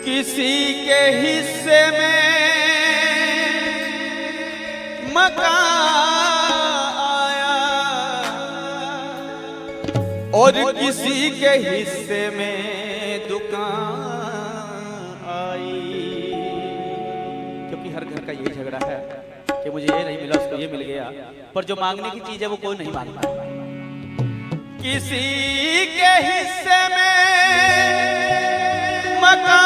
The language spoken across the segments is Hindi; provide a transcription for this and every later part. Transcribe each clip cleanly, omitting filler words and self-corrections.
किसी के हिस्से में मकान आया और किसी के हिस्से में दुकान आई। क्योंकि हर घर का यही झगड़ा है कि मुझे ये नहीं मिला, उसको ये मिल गया, पर जो मांगने की चीज है वो कोई नहीं मांगता। किसी के हिस्से में मकान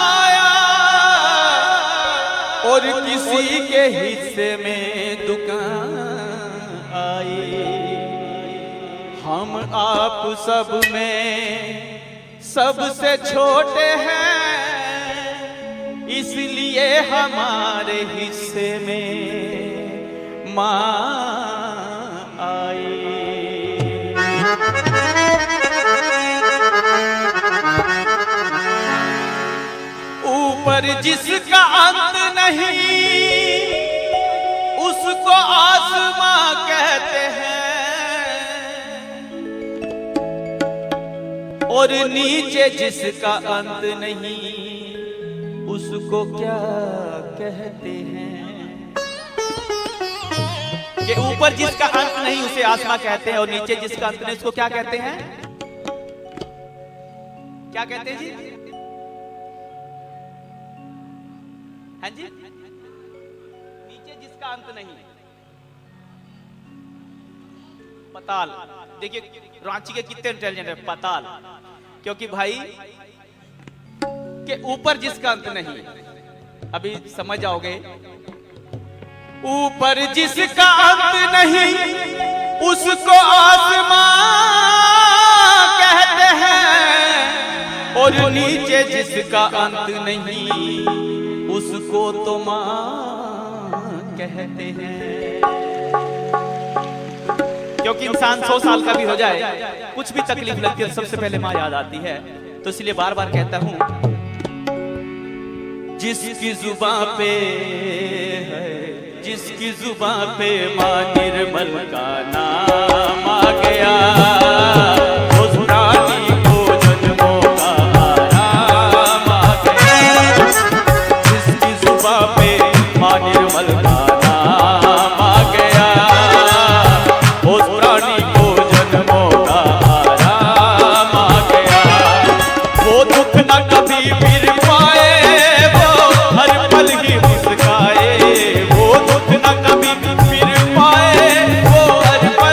आया और किसी के हिस्से में दुकान आई। हम आप सब में सबसे छोटे हैं, इसलिए हमारे हिस्से में मां आई। ऊपर जिसका अंत नहीं उसको आसमां कहते हैं, और नीचे जिसका अंत नहीं उसको क्या कहते हैं। कि ऊपर जिसका अंत नहीं उसे आसमां कहते हैं, और नीचे जिसका अंत नहीं उसको क्या कहते हैं? क्या कहते हैं जी? हाँ जी, नीचे जिसका अंत नहीं, पताल। देखिए रांची के कितने इंटेलिजेंट है, पताल। क्योंकि भाई के ऊपर जिसका अंत नहीं, अभी समझ जाओगे। ऊपर जिसका अंत नहीं उसको आसमां कहते हैं, और नीचे जिसका अंत नहीं उसको तो मां कहते हैं। क्योंकि इंसान 100 साल का भी हो जाए, कुछ भी तकलीफ लगती है सबसे पहले मां याद आती है। तो इसलिए बार बार कहता हूं, जिसकी जुबान पे है, जिसकी जुबान पे मां निर्मल का नाम आ गया, उस रानी को जन्मों का आराम आ गया। जिसकी जुबान पे मां निर्मल का नाम आ गया, उस रानी को जन्मों का आराम आ गया। वो दुख न कभी फिर पाए, हर पल ही मुस्काए। वो दुख न कभी फिर पाए, वो हर पल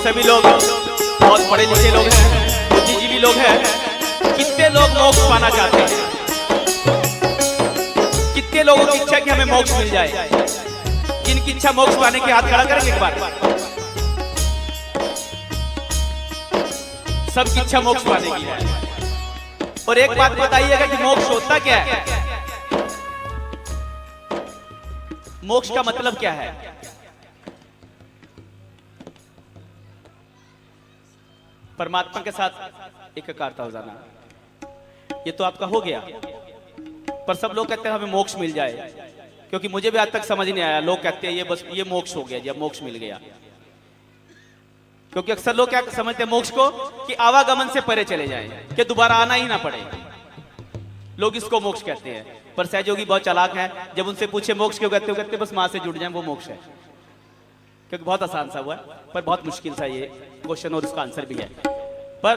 सभी लोग बहुत पढ़े लिखे लोग हैं, बुद्धिजीवी लोग हैं। कितने लोग मोक्ष पाना चाहते हैं? कितने लोगों की इच्छा कि हमें मोक्ष मिल जाए? जिनकी इच्छा मोक्ष पाने की हाथ खड़ा करेंगे एक बार। सबकी इच्छा मोक्ष पाने की है। और एक बात बताइएगा कि मोक्ष होता क्या है? मोक्ष का मतलब क्या है? परमात्मा के साथ एकाकारता हो जाना। ये तो आपका हो गया, पर सब लोग कहते हैं हमें मोक्ष मिल जाए, क्योंकि मुझे भी आज तक समझ नहीं आया। लोग कहते हैं ये बस ये मोक्ष हो गया, जब मोक्ष मिल गया। क्योंकि अक्सर लोग क्या समझते हैं मोक्ष को कि आवागमन से परे चले जाएं, कि दोबारा आना ही ना पड़े। लोग इसको मोक्ष कहते हैं। पर सहयोगी बहुत चालाक हैं, जब उनसे पूछे मोक्ष क्यों कहते हो, कहते बस मां से जुड़ जाएं, वो मोक्ष है। क्योंकि बहुत आसान सा हुआ है, पर बहुत मुश्किल सा ये क्वेश्चन और उसका आंसर भी है। पर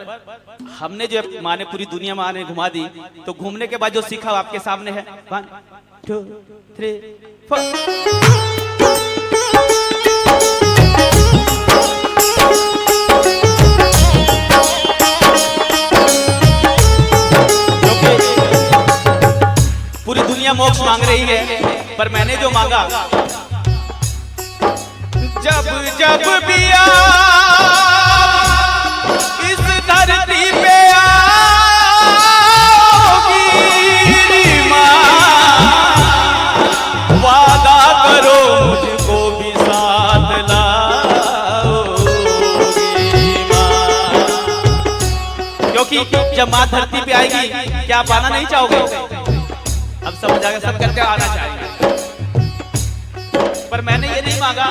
हमने जो माँ ने पूरी दुनिया माँ ने घुमा दी, तो घूमने के बाद जो सीखा आपके सामने है। 1 2 3 4। पूरी दुनिया मोक्ष मांग रही है, पर मैंने जो मांगा, जब जब भी इस धरती पे आओगी मां, वादा करो मुझको भी साथ लाओगी मां। क्योंकि जब मां धरती पे आएगी, क्या आप आना नहीं चाहोगे? अब समझ आ गया, सब करके आना चाहिए। पर मैंने ये नहीं मांगा,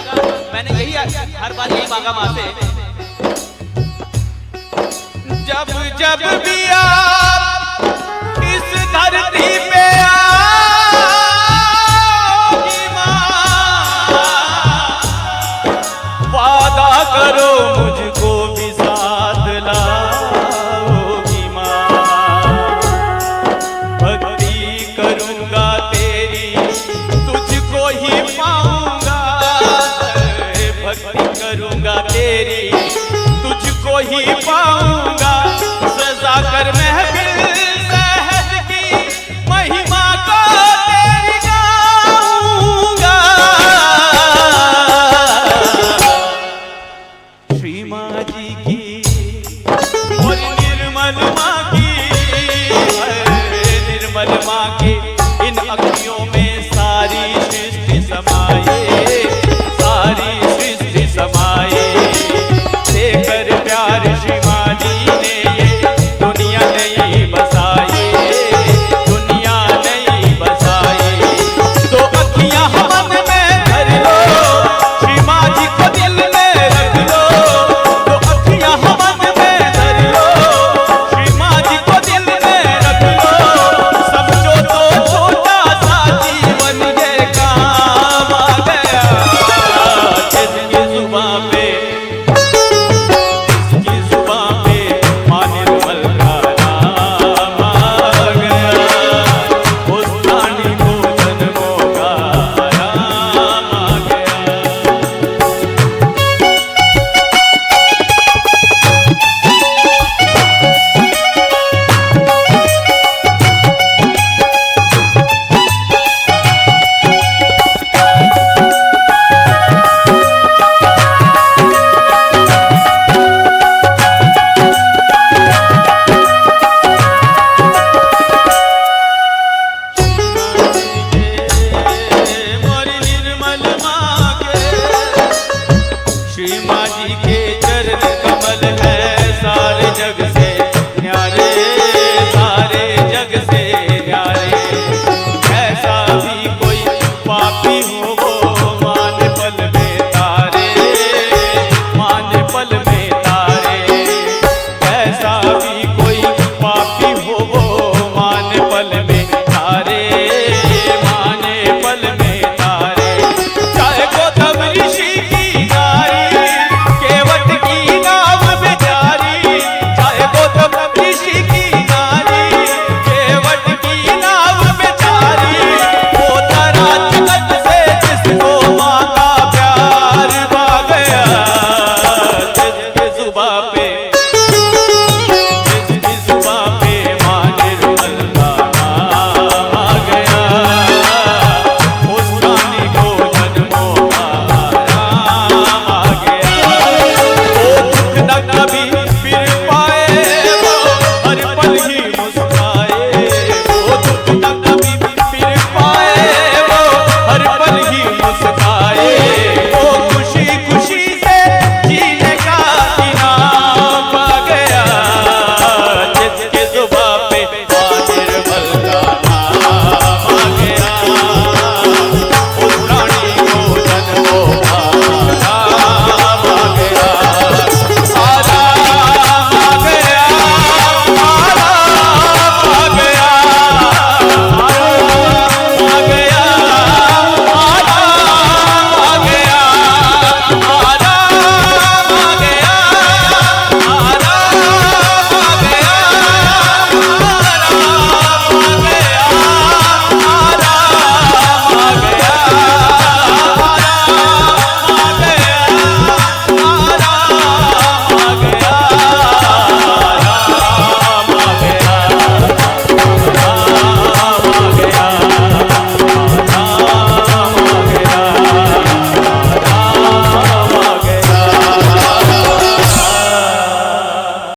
मैंने यही हर बार यही मांगा मां से, जब जब भी आप इस धरती पे आओगी मां, वादा करो मुझको भी साथ लाओगी मां। भक्ति करूंगा तेरी, तुझको ही पाऊंगा। भक्ति करूंगा तेरी, तुझको ही पाऊंगा। सजा कर महफिल सहज की महिमा को तेरी गाऊंगा। श्री माँ जी की और निर्मल माँ की, निर्मल माँ की इन अखियों में सारी सृष्टि समाई।